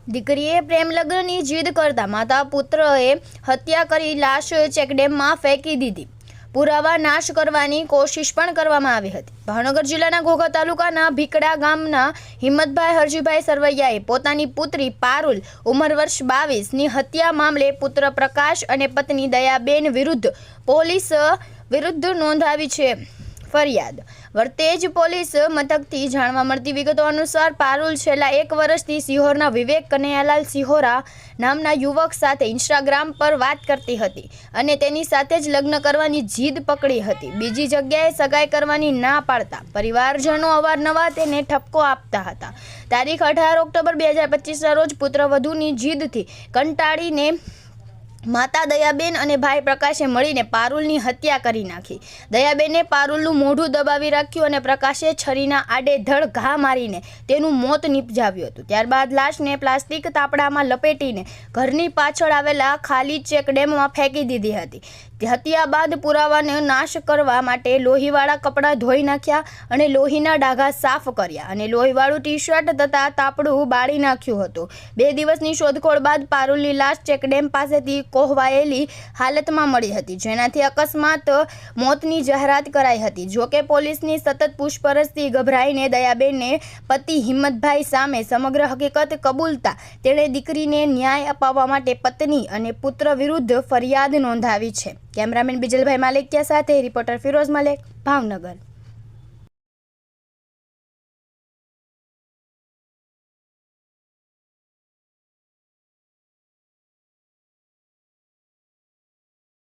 દીકરીએ પ્રેમ લગ્નની જીદ કરતા માતા પુત્રએ હત્યા કરી લાશ ચેકડેમમાં ફેંકી દીધી. પુરાવા નાશ કરવાની કોશિશ પણ કરવામાં આવી હતી. ભાવનગર જિલ્લાના ઘોઘા તાલુકાના ભીકડા ગામના હિંમતભાઈ હરજીભાઈ સરવૈયાએ પોતાની પુત્રી પારુલ ઉંમર વર્ષ 22ની હત્યા મામલે પુત્ર પ્રકાશ અને પત્ની દયાબેન વિરુદ્ધ પોલીસ વિરુદ્ધ નોંધાવી છે ફરિયાદ. વર્તેજ પોલીસ મથકથી જાણવા મળતી વિગતો અનુસાર પારુલ છેલ્લા 1 વર્ષથી સિહોરના વિવેક કનૈયાલાલ સિહોરા નામના યુવક સાથે ઇન્સ્ટાગ્રામ પર વાત કરતી હતી અને તેની સાથે જ લગ્ન કરવાની જીદ પકડી હતી. બીજી જગ્યાએ સગાઈ કરવાની ના પાડતા પરિવારજનો અવારનવાર તેને ઠપકો આપતા હતા. તારીખ 18 ઓક્ટોબર 2025ના રોજ પુત્રવધૂની જીદથી કંટાળીને માતા દયાબેન અને ભાઈ પ્રકાશે મળીને પારુલની હત્યા કરી નાખી. દયાબેને પારુલનું મોઢું દબાવી રાખ્યું અને પ્રકાશે છરીના આડેધડ ઘા મારીને તેનું મોત નિપજાવ્યું હતું. ત્યારબાદ લાશને પ્લાસ્ટિક તાપડામાં લપેટીને ઘરની પાછળ આવેલા ખાલી ચેકડેમમાં ફેંકી દીધી હતી. હત્યા બાદ પુરાવાનો નાશ કરવા માટે લોહીવાળા કપડાં ધોઈ નાખ્યા અને લોહીના ડાઘા સાફ કર્યા અને લોહીવાળું ટી-શર્ટ તથા તાપડું બાળી નાખ્યું હતું. 2 દિવસની શોધખોળ બાદ પારુલની લાશ ચેકડેમ પાસેથી કોહવાયેલી હાલતમાં મળી હતી, જેનાથી અકસ્માત મોતની જાહેરાત કરાઈ હતી. જોકે પોલીસની સતત પૂછપરછથી ગભરાઈને દયાબેને પતિ હિંમતભાઈ સામે સમગ્ર હકીકત કબૂલતા તેણે દીકરીને ન્યાય અપાવવા માટે પત્ની અને પુત્ર વિરુદ્ધ ફરિયાદ નોંધાવી છે. કેમેરામેન બિજલભાઈ માલિકિયા સાથે રિપોર્ટર ફિરોઝ મલેક, ભાવનગર.